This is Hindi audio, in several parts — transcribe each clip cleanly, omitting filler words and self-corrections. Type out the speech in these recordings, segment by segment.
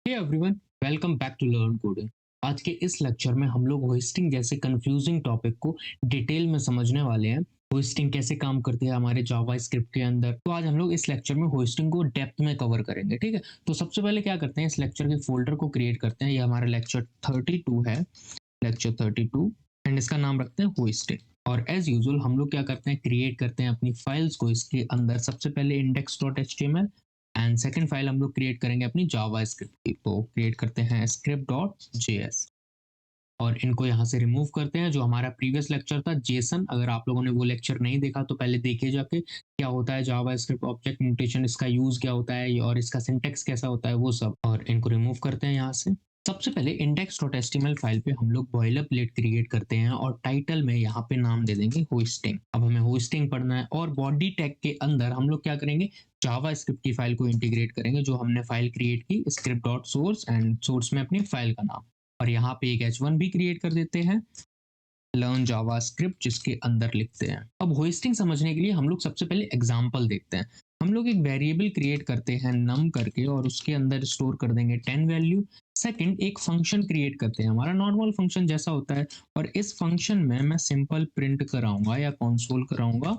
Hey everyone, welcome back to learn coding. आज के इस लेक्चर में हम लोग होस्टिंग जैसे कंफ्यूजिंग टॉपिक को डिटेल में समझने वाले हैं। होस्टिंग कैसे काम करती है हमारे जावा स्क्रिप्ट के अंदर। तो आज हम लोग इस लेक्चर में होस्टिंग को डेप्थ में कवर करेंगे, ठीक है। तो सबसे पहले क्या करते हैं, इस लेक्चर के फोल्डर को क्रिएट करते हैं। ये हमारा लेक्चर 32 है, लेक्चर 32, एंड इसका नाम रखते हैं होस्टिंग। और एज यूजुअल हम लोग क्या करते हैं, क्रिएट करते हैं अपनी फाइल्स को इसके अंदर। सबसे पहले index.html एंड सेकंड फाइल हम लोग क्रिएट करेंगे अपनी जावा स्क्रिप्ट की। तो क्रिएट करते हैं script.js और इनको यहाँ से रिमूव करते हैं। जो हमारा प्रीवियस लेक्चर था जेसन, अगर आप लोगों ने वो लेक्चर नहीं देखा तो पहले देखिए जाके, क्या होता है जावा स्क्रिप्ट ऑब्जेक्ट नोटेशन, इसका यूज क्या होता है और इसका सिंटेक्स कैसा होता है, वो सब। और इनको रिमूव करते हैं यहाँ से। सबसे पहले index.html फाइल पे हम लोग बॉयलर प्लेट क्रिएट करते हैं और टाइटल में यहाँ पे नाम दे देंगे होस्टिंग। अब हमें होस्टिंग पढ़ना है और बॉडी टैग के अंदर हम लोग क्या करेंगे, जावा स्क्रिप्ट की फाइल को इंटीग्रेट करेंगे जो हमने फाइल क्रिएट की, script.source, एंड सोर्स में अपनी फाइल का नाम। और यहाँ पे एक h1 भी क्रिएट कर देते हैं, लर्न जावा स्क्रिप्ट, जिसके अंदर लिखते हैं। अब होस्टिंग समझने के लिए हम लोग सबसे पहले एग्जाम्पल देखते हैं। हम लोग एक वेरिएबल क्रिएट करते हैं num करके और उसके अंदर स्टोर कर देंगे 10 वैल्यू। सेकंड, एक फंक्शन क्रिएट करते हैं, हमारा नॉर्मल फंक्शन जैसा होता है, और इस फंक्शन में मैं सिंपल प्रिंट कराऊंगा या कंसोल कराऊंगा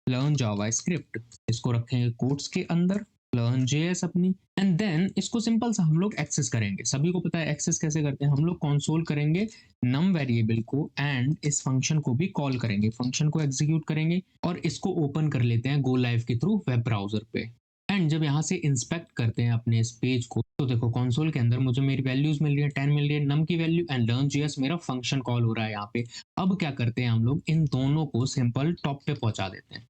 लर्न जावा स्क्रिप्ट। इसको रखेंगे कोट्स के अंदर, लर्न जेएस अपनी, एंड देन इसको सिंपल सा हम लोग एक्सेस करेंगे। सभी को पता है एक्सेस कैसे करते हैं, हम लोग कंसोल करेंगे नम वेरिएबल को एंड इस फंक्शन को भी कॉल करेंगे, फंक्शन को एग्जीक्यूट करेंगे और इसको ओपन कर लेते हैं गो लाइव के थ्रू वेब ब्राउजर पे। एंड जब यहाँ से इंस्पेक्ट करते हैं अपने इस पेज को, तो देखो कंसोल के अंदर मुझे मेरी वैल्यूज मिल रही है, 10 मिल रही है नम की वैल्यू, एंड लर्न जेएस मेरा फंक्शन कॉल हो रहा है यहाँ पे। अब क्या करते हैं, हम लोग इन दोनों को सिंपल टॉप पे पहुंचा देते हैं,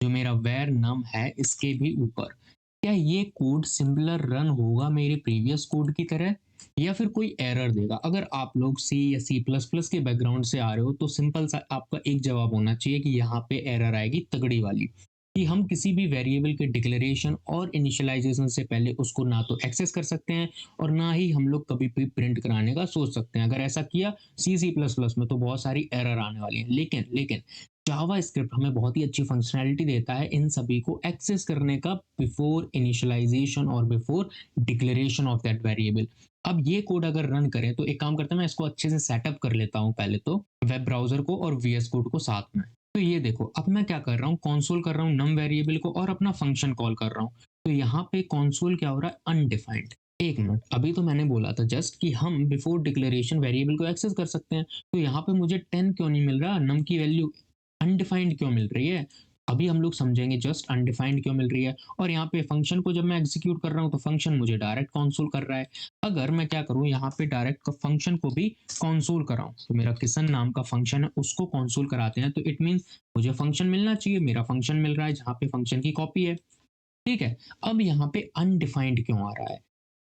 जो मेरा वेर नम है इसके भी ऊपर। क्या ये कोड सिमिलर रन होगा मेरे प्रीवियस कोड की तरह, या फिर कोई एरर देगा? अगर आप लोग सी या सी प्लस प्लस के बैकग्राउंड से आ रहे हो तो सिंपल सा आपका एक जवाब होना चाहिए कि यहाँ पे एरर आएगी तगड़ी वाली, कि हम किसी भी वेरिएबल के डिक्लेरेशन और इनिशियलाइजेशन से पहले उसको ना तो एक्सेस कर सकते हैं और ना ही हम लोग कभी भी प्रिंट कराने का सोच सकते हैं। अगर ऐसा किया सी सी प्लस प्लस में तो बहुत सारी एरर आने वाली है। लेकिन लेकिन जावा स्क्रिप्ट हमें बहुत ही अच्छी फंक्शनैलिटी देता है इन सभी को एक्सेस करने का, बिफोर इनिशियलाइजेशन और before declaration of that variable. अब ये कोड अगर रन करें तो एक काम करते हैं, मैं इसको अच्छे से सेटअप कर लेता हूँ पहले तो, वेब ब्राउजर को और वीएस कोड को साथ में। तो ये देखो, अब मैं क्या कर रहा हूँ, कॉन्सोल कर रहा हूँ नम वेरिएबल को और अपना फंक्शन कॉल कर रहा हूँ। तो यहाँ पे कॉन्सोल क्या हो रहा है, अनडिफाइंड। एक मिनट, अभी तो मैंने बोला था जस्ट कि हम बिफोर डिक्लेरेशन वेरिएबल को एक्सेस कर सकते हैं। तो यहाँ पे मुझे 10 क्यों नहीं मिल रहा, नम की वैल्यू अनडिफाइंड क्यों मिल रही है? अभी हम लोग समझेंगे जस्ट अनडिफाइंड क्यों मिल रही है। और यहाँ पे फंक्शन को जब मैं एग्जीक्यूट कर रहा हूँ तो फंक्शन मुझे डायरेक्ट कंसोल कर रहा है। अगर मैं क्या करूँ, यहाँ पे डायरेक्ट फंक्शन को भी कंसोल कराऊं, तो मेरा किसन नाम का फंक्शन है उसको कंसोल कराते हैं, तो इट मीन्स मुझे फंक्शन मिलना चाहिए, मेरा फंक्शन मिल रहा है जहाँ पे फंक्शन की कॉपी है। ठीक है। अब यहाँ पे अनडिफाइंड क्यों आ रहा है,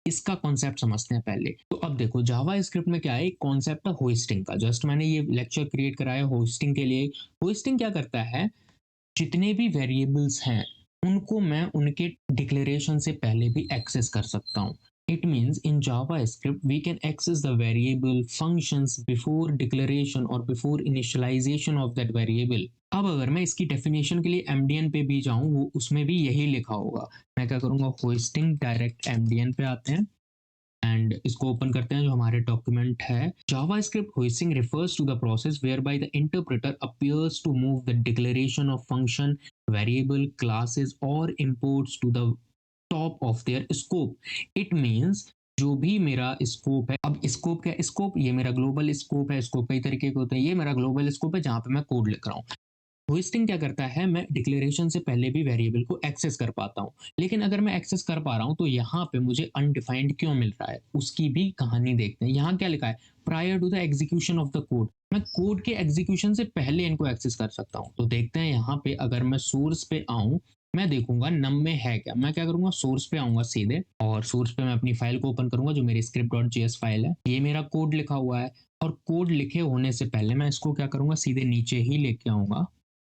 इसका कॉन्सेप्ट समझते हैं पहले। तो अब देखो जावा स्क्रिप्ट में क्या है, एक कॉन्सेप्ट है होस्टिंग का। जस्ट मैंने ये लेक्चर क्रिएट कराया होस्टिंग के लिए। होस्टिंग क्या करता है, जितने भी वेरिएबल्स हैं उनको मैं उनके डिक्लेरेशन से पहले भी एक्सेस कर सकता हूँ। It means in JavaScript we can access the variable functions before declaration और before initialisation of that variable. अब अगर मैं इसकी डेफिनेशन के लिए एमडीएन पे भी जाऊं, वो उसमें भी यही लिखा होगा। मैं क्या करूंगा, होस्टिंग डायरेक्ट एमडीएन पे आते हैं एंड इसको ओपन करते हैं, जो हमारे डॉक्यूमेंट है। JavaScript hosting refers to the process whereby the interpreter appears to move the declaration of function, variable, classes or imports to the top of their scope. It means जो भी मेरा स्कोप है, अब स्कोप क्या, स्कोप ये मेरा ग्लोबल स्कोप है, स्कोप कई तरीके के होते हैं, ये मेरा ग्लोबल स्कोप है जहां पे मैं कोड लिख रहा हूँ। होस्टिंग क्या करता है, मैं डिक्लेरेशन से पहले भी वेरिएबल को एक्सेस कर पाता हूँ। लेकिन अगर मैं एक्सेस कर पा रहा हूँ तो यहाँ पे मुझे अनडिफाइंड क्यों मिल रहा है, उसकी भी कहानी देखते हैं। यहाँ क्या लिखा है, prior to the execution of the code. मैं कोड के एग्जीक्यूशन से पहले इनको एक्सेस कर सकता हूँ। तो देखते हैं यहाँ पे, अगर मैं सोर्स पे आऊँ, मैं देखूंगा नम में है क्या। मैं क्या करूंगा, सोर्स पे आऊंगा सीधे और सोर्स पे मैं अपनी फाइल को ओपन करूंगा, जो मेरी script.js फाइल है। ये मेरा कोड लिखा हुआ है और कोड लिखे होने से पहले मैं इसको क्या करूंगा, सीधे नीचे ही लेके आऊंगा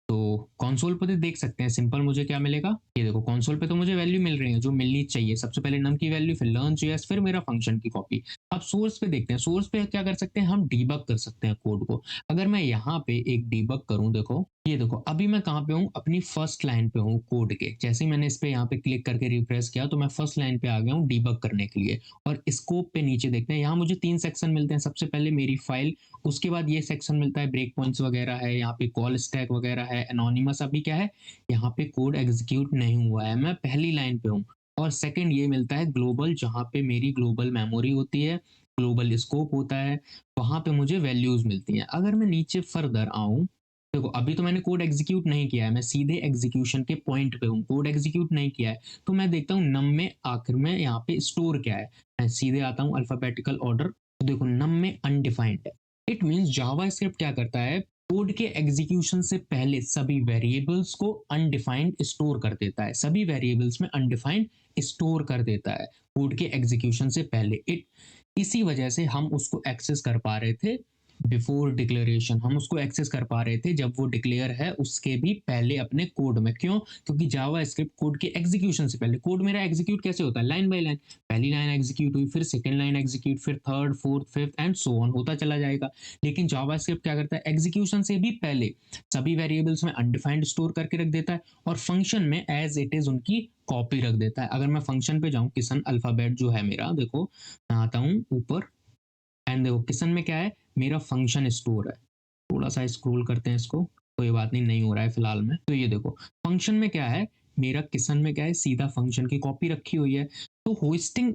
तो कंसोल पे तो देख सकते हैं सिंपल मुझे क्या मिलेगा, ये देखो कंसोल पे तो मुझे वैल्यू मिल रही है जो मिलनी चाहिए। सबसे पहले नम की वैल्यू, फिर लर्न जेएस, फिर मेरा फंक्शन की कॉपी। अब सोर्स पे देखते हैं, सोर्स पे क्या कर सकते हैं, हम डीबग कर सकते हैं कोड को। अगर मैं यहाँ पे एक डीबग करूँ, देखो ये देखो अभी मैं कहाँ पे हूँ, अपनी फर्स्ट लाइन पे हूँ कोड के। जैसे ही मैंने इस पे यहाँ पे क्लिक करके रिफ्रेश किया तो मैं फर्स्ट लाइन पे आ गया हूँ डीबग करने के लिए। और स्कोप पे नीचे देखते हैं, यहाँ मुझे 3 सेक्शन मिलते हैं। सबसे पहले मेरी फाइल, उसके बाद ये सेक्शन मिलता है ब्रेक पॉइंट्स वगैरह है, यहाँ पे कॉल स्टैक वगैरह है, एनोनिमस। अभी क्या है, यहाँ पे कोड एग्जीक्यूट नहीं हुआ है, मैं पहली लाइन पे हूँ। और सेकंड ये मिलता है ग्लोबल, जहाँ पे मेरी ग्लोबल मेमोरी होती है, ग्लोबल स्कोप होता है, वहाँ पे मुझे वैल्यूज मिलती हैं। अगर मैं नीचे फर्दर आऊँ, देखो अभी तो मैंने कोड एग्जीक्यूट नहीं किया है, मैं सीधे एग्जीक्यूशन के पॉइंट पे हूँ, कोड एग्जीक्यूट नहीं किया है। तो मैं देखता हूँ नम में आखिर में यहाँ पे स्टोर क्या है। मैं सीधे आता हूँ अल्फाबेटिकल ऑर्डर, तो देखो नम में अनडिफाइंड है। इट मीन्स जावा स्क्रिप्ट क्या करता है, कोड के एग्जीक्यूशन से पहले सभी वेरिएबल्स को अनडिफाइंड स्टोर कर देता है, सभी वेरिएबल्स में अनडिफाइंड स्टोर कर देता है कोड के एग्जीक्यूशन से पहले। इट इसी वजह से हम उसको एक्सेस कर पा रहे थे बिफोर डिक्लेरेशन, हम उसको एक्सेस कर पा रहे थे जब वो डिक्लेयर है उसके भी पहले अपने कोड में। क्यों? क्योंकि जावा स्क्रिप्ट कोड के एग्जीक्यूशन से पहले, कोड मेरा एग्जीक्यूट कैसे होता है, लाइन बाय लाइन। पहली लाइन एग्जीक्यूट हुई, फिर सेकंड लाइन एग्जीक्यूट, फिर third, fourth, fifth and so on होता चला जाएगा। लेकिन जावा स्क्रिप्ट क्या करता है, एग्जीक्यूशन से भी पहले सभी वेरिएबल्स में अनडिफाइंड स्टोर करके रख देता है और फंक्शन में एज इट इज उनकी कॉपी रख देता है। अगर मैं फंक्शन पे जाऊं, किसन अल्फाबेट जो है मेरा, देखो मैं आता हूं ऊपर एंड देखो किसन में क्या है, मेरा फंक्शन स्टोर है। थोड़ा सा स्क्रॉल करते हैं इसको, कोई बात नहीं, नहीं हो रहा है फिलहाल में। तो ये देखो फंक्शन में क्या है, मेरा किसन में क्या है, सीधा फंक्शन की कॉपी रखी हुई है। तो होस्टिंग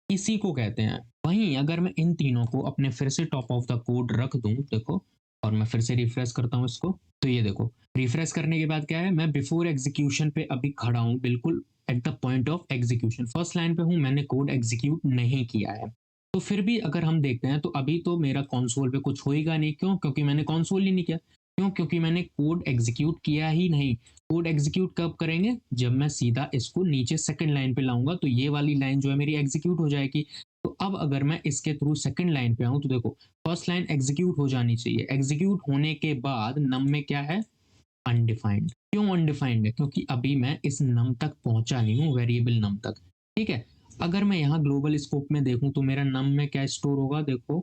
इसी को कहते हैं। वहीं अगर मैं इन तीनों को अपने फिर से टॉप ऑफ द कोड रख दूं, देखो, और मैं फिर से रिफ्रेश करता हूं इसको, तो ये देखो रिफ्रेश करने के बाद क्या है, मैं बिफोर एग्जीक्यूशन पे अभी खड़ा हूं, बिल्कुल at the point of execution, first line पे हूं, मैंने कोड एग्जीक्यूट नहीं किया है। तो फिर भी अगर हम देखते हैं तो अभी तो मेरा कंसोल पे कुछ होएगा नहीं। क्यों? क्योंकि मैंने कंसोल ही नहीं किया। क्यों? क्योंकि मैंने कोड एग्जीक्यूट किया ही नहीं। कोड एग्जीक्यूट कब करेंगे, जब मैं सीधा इसको नीचे सेकंड लाइन पे लाऊंगा तो ये वाली लाइन जो है मेरी एग्जीक्यूट हो जाएगी। तो अब अगर मैं इसके थ्रू सेकंड लाइन पे आऊं तो देखो फर्स्ट लाइन एग्जीक्यूट हो जानी चाहिए। एग्जीक्यूट होने के बाद नम में क्या है, अनडिफाइंड। क्यों अनडिफाइंड है? क्योंकि अभी मैं इस नम तक पहुंचा नहीं हूँ, वेरिएबल नम तक। ठीक है। अगर मैं यहाँ ग्लोबल स्कोप में देखूं तो मेरा नम में क्या स्टोर होगा, देखो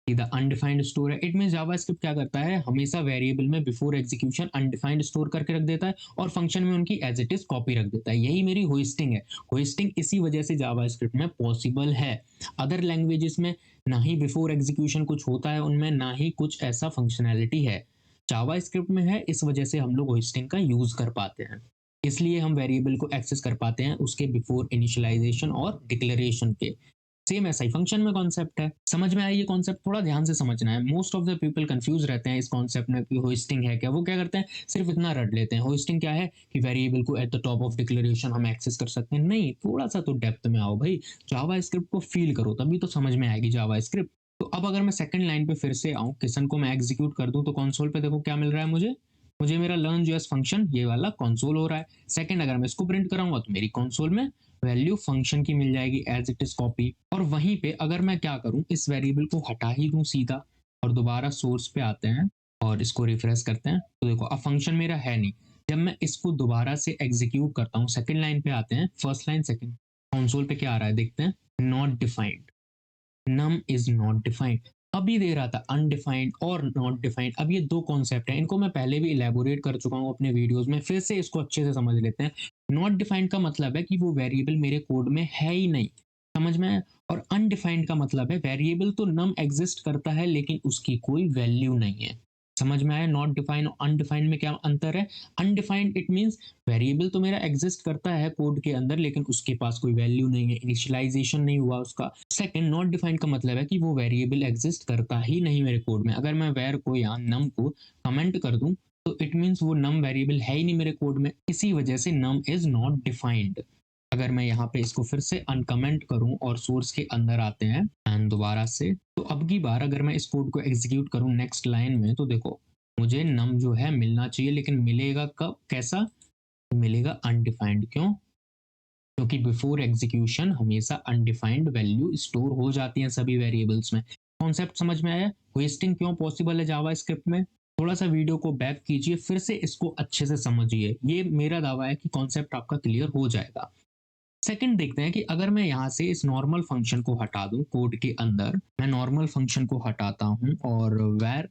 सीधा अनडिफाइंड स्टोर है। इट मीन जावास्क्रिप्ट क्या करता है, हमेशा वेरिएबल में बिफोर एग्जीक्यूशन अनडिफाइंड स्टोर करके रख देता है और फंक्शन में उनकी एज इट इज कॉपी रख देता है। यही मेरी होस्टिंग है। होस्टिंग इसी वजह से जावास्क्रिप्ट में पॉसिबल है। अदर लैंग्वेजेस में ना ही बिफोर एग्जीक्यूशन कुछ होता है, उनमें ना ही कुछ ऐसा फंक्शनैलिटी है। जावास्क्रिप्ट में है, इस वजह से हम लोग होस्टिंग का यूज कर पाते हैं। इसलिए हम वेरिएबल को एक्सेस कर पाते हैं उसके बिफोर इनिशियलाइजेशन और डिक्लेरेशन के। सेम ऐसा ही फंक्शन में कॉन्सेप्ट है। समझ में आया ये कॉन्सेप्ट? थोड़ा ध्यान से समझना है। Most of the people confuse रहते हैं इस कॉन्सेप्ट में कि होस्टिंग है क्या। वो क्या करते हैं, सिर्फ इतना रट लेते हैं, होस्टिंग क्या है कि वेरिएबल को at the top of declaration हम एक्सेस कर सकते हैं। नहीं, थोड़ा सा तो डेप्थ में आओ भाई, जावा स्क्रिप्ट को फील करो, तभी तो समझ में आएगी जावा स्क्रिप्ट। तो अब अगर मैं सेकंड लाइन पे फिर से आऊं, किसन को मैं एग्जीक्यूट कर दूं, तो कंसोल पे देखो क्या मिल रहा है मुझे, मुझे मेरा लर्न जेएस फंक्शन ये वाला कंसोल हो रहा है। सेकंड अगर मैं इसको प्रिंट कराऊंगा तो मेरी कंसोल में वैल्यू फंक्शन की मिल जाएगी एज इट इज कॉपी। और वहीं पे अगर मैं क्या करूं, इस वेरिएबल को हटा ही दूं सीधा और दोबारा सोर्स पे आते हैं और इसको रिफ्रेश करते हैं, तो देखो अब फंक्शन मेरा है नहीं। जब मैं इसको दोबारा से एग्जीक्यूट करता हूँ, सेकंड लाइन पे आते हैं, फर्स्ट लाइन सेकंड, कंसोल पे क्या आ रहा है देखते हैं, not defined, num is not defined. अभी दे रहा था अनडिफाइंड और नॉट डिफाइंड। अब ये दो कॉन्सेप्ट हैं, इनको मैं पहले भी इलेबोरेट कर चुका हूँ अपने वीडियोस में, फिर से इसको अच्छे से समझ लेते हैं। नॉट डिफाइंड का मतलब है कि वो वेरिएबल मेरे कोड में है ही नहीं, समझ में आया? और अनडिफाइंड का मतलब है वेरिएबल तो नम एग्जिस्ट करता है लेकिन उसकी कोई वैल्यू नहीं है। समझ में आया? नॉट डिफाइंड और अनडिफाइंड में क्या अंतर है? अनडिफाइंड इट मींस वेरिएबल तो मेरा एग्जिस्ट करता है कोड के अंदर लेकिन उसके पास कोई वैल्यू नहीं है, इनिशियलाइजेशन नहीं हुआ उसका। सेकंड, नॉट डिफाइंड का मतलब है कि वो वेरिएबल एग्जिस्ट करता ही नहीं मेरे कोड में। अगर मैं वेर को या नम को कमेंट कर दूं तो इट मींस वो नम वेरिएबल है ही नहीं मेरे कोड में, इसी वजह से नम इज नॉट डिफाइंड। अगर मैं यहाँ पे इसको फिर से अनकमेंट करूं और सोर्स के अंदर आते हैं एंड दोबारा से, तो अब की बार अगर मैं इस कोड को एग्जीक्यूट करूं नेक्स्ट लाइन में, तो देखो मुझे नम जो है मिलना चाहिए, लेकिन मिलेगा कब, कैसा? मिलेगा अनडिफाइंड। क्यों? क्योंकि बिफोर एग्जीक्यूशन हमेशा अनडिफाइंड वैल्यू स्टोर हो जाती हैं सभी वेरिएबल्स में। कॉन्सेप्ट समझ में आया? वेस्टिंग क्यों पॉसिबल है जावा स्क्रिप्ट में? थोड़ा सा वीडियो को बैक कीजिए, फिर से इसको अच्छे से समझिए। ये मेरा दावा है कि कॉन्सेप्ट आपका क्लियर हो जाएगा। सेकंड देखते हैं कि अगर मैं यहाँ से इस नॉर्मल फंक्शन को हटा दूं कोड के अंदर, मैं नॉर्मल फंक्शन को हटाता हूं और where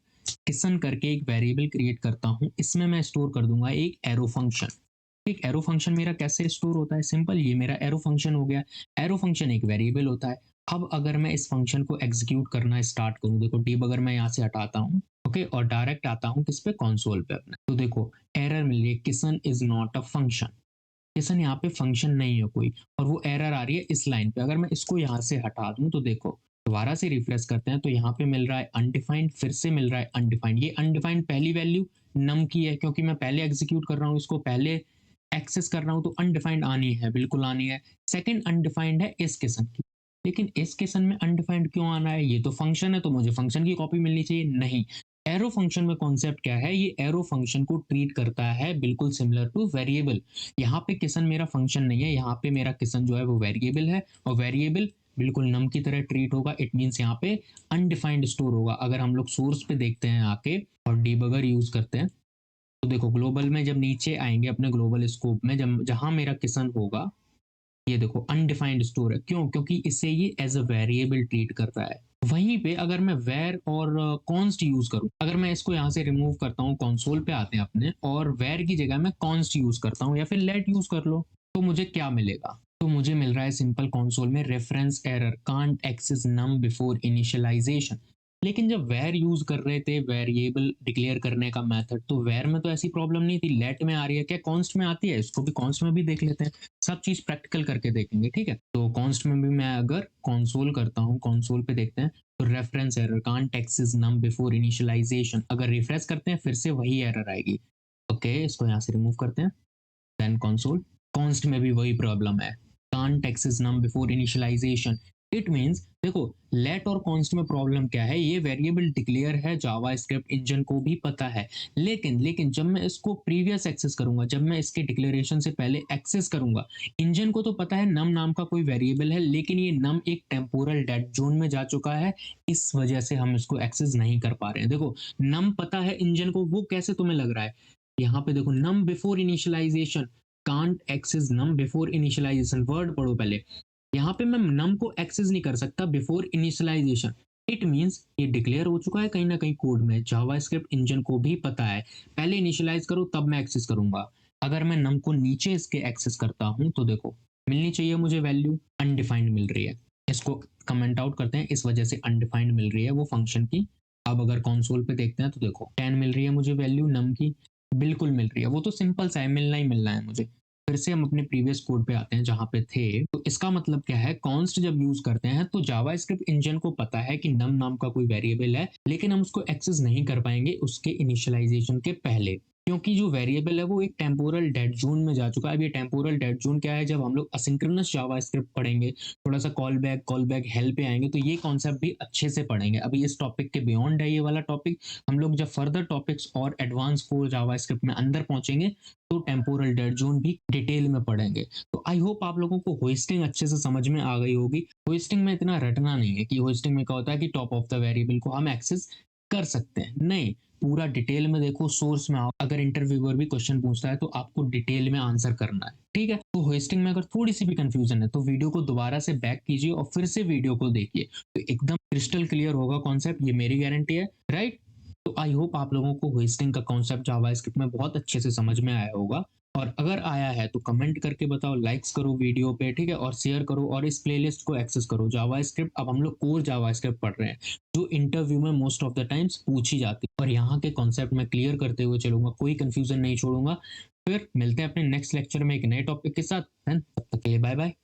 किसन करके एक वेरिएबल क्रिएट करता हूं। इसमें मैं स्टोर कर दूंगा एक एरो फंक्शन। एक एरो फंक्शन मेरा कैसे स्टोर होता है? सिंपल, ये मेरा एरो फंक्शन हो गया। एरो फंक्शन एक वेरिएबल होता है। अब अगर मैं इस फंक्शन को एग्जीक्यूट करना स्टार्ट करूं, देखो डिबगर मैं यहाँ से हटाता हूँ, ओके, और डायरेक्ट आता हूँ किस पे? कंसोल पे अपने। तो देखो एरर मिल रही है, किसन इज नॉट अ फंक्शन। किसन यहाँ पे फंक्शन नहीं है कोई, और वो एरर आ रही है इस लाइन पे। अगर मैं इसको यहाँ से हटा दूं तो देखो, दोबारा से रिफ्रेश करते हैं तो यहाँ पे मिल रहा है अनडिफाइंड, फिर से मिल रहा है अनडिफाइंड। ये अनडिफाइंड पहली वैल्यू नम की है, क्योंकि मैं पहले एग्जीक्यूट कर रहा हूँ, इसको पहले एक्सेस कर रहा हूँ, तो अनडिफाइंड आनी है, बिल्कुल आनी है। सेकंड अनडिफाइंड है इस किसन की। लेकिन इस केसन में अनडिफाइंड क्यों आना है? ये तो फंक्शन है, तो मुझे फंक्शन की कॉपी मिलनी चाहिए। नहीं, एरो फंक्शन में कॉन्सेप्ट क्या है? ये एरो फंक्शन को ट्रीट करता है बिल्कुल सिमिलर टू वेरिएबल। यहाँ पे किसन मेरा फंक्शन नहीं है, यहाँ पे मेरा किसन जो है वो वेरिएबल है, और वेरिएबल बिल्कुल नम की तरह ट्रीट होगा। इट मीन्स यहाँ पे अनडिफाइंड स्टोर होगा। अगर हम लोग सोर्स पे देखते हैं आके और डीबगर यूज करते हैं, तो देखो ग्लोबल में जब नीचे आएंगे अपने ग्लोबल स्कोप में, जब जहां मेरा किसन होगा, ये देखो अनडिफाइंड स्टोर है। क्यों? क्योंकि इसे ये एज अ वेरिएबल ट्रीट करता है। वहीं पे अगर मैं वेर और कॉन्स्ट यूज करूं, अगर मैं इसको यहाँ से रिमूव करता हूँ, कंसोल पे आते हैं अपने, और वेर की जगह मैं कॉन्स्ट यूज करता हूँ या फिर लेट यूज कर लो, तो मुझे क्या मिलेगा? तो मुझे मिल रहा है सिंपल कंसोल में reference error, can't access num before initialization. लेकिन जब वेर यूज कर रहे थे वेरिएबल डिक्लेयर करने का मेथड, तो वेर में तो ऐसी प्रॉब्लम नहीं थी, लेट में आ रही है। क्या कॉन्स्ट में आती है? इसको भी कॉन्स्ट में भी देख लेते हैं, सब चीज प्रैक्टिकल करके देखेंगे, ठीक है। तो कॉन्स्ट में भी मैं अगर कंसोल करता हूँ, कंसोल पे देखते हैं, तो reference error, can't access num before initialization. अगर रिफ्रेश करते हैं फिर से वही एरर आएगी। ओके, इसको यहाँ से रिमूव करते हैं, देन कंसोल। कॉन्स्ट में भी वही प्रॉब्लम है, can't access num before initialization. It means देखो, लेट और कॉन्स्ट में प्रॉब्लम क्या है? ये वेरिएबल डिक्लेयर है, जावा स्क्रिप्ट इंजन को भी पता है। लेकिन जब मैं इसको प्रीवियस एक्सेस करूंगा, जब मैं इसके डिक्लेरेशन से पहले एक्सेस करूंगा, इंजन को तो पता है नम नाम का कोई वेरिएबल है, लेकिन ये नम एक टेम्पोरल डेड जोन में जा चुका है। इस वजह से हम इसको एक्सेस नहीं कर पा रहे हैं। देखो, नम पता है इंजन को, वो कैसे तुम्हें लग रहा है? यहाँ पे देखो, num before initialisation, can't access num before initialisation. Word पढ़ो पहले। यहाँ पे मैं नम को एक्सेस नहीं कर सकता बिफोर इनिशियलाइजेशन। इट मींस ये डिक्लेयर हो चुका है कहीं ना कहीं कोड में, जावास्क्रिप्ट इंजन को भी पता है, पहले इनिशियलाइज करो तब मैं एक्सेस करूंगा। अगर मैं नम को नीचे इसके एक्सेस करता हूं, तो देखो मिलनी चाहिए मुझे वैल्यू, अनडिफाइंड मिल रही है। इसको कमेंट आउट करते हैं, इस वजह से अनडिफाइंड मिल रही है वो फंक्शन की। अब अगर कंसोल पे देखते हैं तो देखो 10 मिल रही है मुझे वैल्यू नम की, बिल्कुल मिल रही है। वो तो सिंपल सा है, मिलना ही मिलना है मुझे। फिर से हम अपने प्रीवियस कोड पे आते हैं जहां पे थे। तो इसका मतलब क्या है? कॉन्स्ट जब यूज करते हैं तो जावास्क्रिप्ट इंजन को पता है कि नम नाम का कोई वेरिएबल है, लेकिन हम उसको एक्सेस नहीं कर पाएंगे उसके इनिशियलाइजेशन के पहले, क्योंकि जो वेरिएबल है वो एक टेम्पोरल डेड जोन में जा चुका है। अब ये टेम्पोरल डेड जोन क्या है? जब हम लोग असिंक्रोनस जावास्क्रिप्ट पढ़ेंगे, थोड़ा सा कॉल बैक हेल्प पे आएंगे, तो ये कॉन्सेप्ट भी अच्छे से पढ़ेंगे। अभी इस टॉपिक के बियॉन्ड है ये वाला टॉपिक। हम लोग जब फर्दर टॉपिक्स और एडवांस कोर जावास्क्रिप्ट में अंदर पहुंचेंगे, तो टेम्पोरल डेड जोन भी डिटेल में पढ़ेंगे। तो आई होप आप लोगों को होस्टिंग अच्छे से समझ में आ गई होगी। होस्टिंग में इतना रटना नहीं है कि होस्टिंग में क्या होता है कि टॉप ऑफ द वेरिएबल को हम एक्सेस कर सकते हैं, नहीं। पूरा डिटेल में देखो, सोर्स में आओ, अगर इंटरव्यूअर भी क्वेश्चन पूछता है तो आपको डिटेल में आंसर करना है, ठीक है। तो होस्टिंग में अगर थोड़ी सी भी कंफ्यूजन है तो वीडियो को दोबारा से बैक कीजिए और फिर से वीडियो को देखिए, तो एकदम क्रिस्टल क्लियर होगा कॉन्सेप्ट, ये मेरी गारंटी है, राइट। तो आई होप आप लोगों को होस्टिंग का कॉन्सेप्ट जावास्क्रिप्ट में बहुत अच्छे से समझ में आया होगा। और अगर आया है तो कमेंट करके बताओ, लाइक्स करो वीडियो पे, ठीक है, और शेयर करो, और इस प्लेलिस्ट को एक्सेस करो। जावास्क्रिप्ट, अब हम लोग कोर जावास्क्रिप्ट पढ़ रहे हैं, जो इंटरव्यू में मोस्ट ऑफ द टाइम्स पूछी जाती है, और यहाँ के कॉन्सेप्ट में क्लियर करते हुए चलूंगा, कोई कंफ्यूजन नहीं छोड़ूंगा। फिर मिलते हैं अपने नेक्स्ट लेक्चर में एक नए टॉपिक के साथ। तब तक के लिए बाय बाय।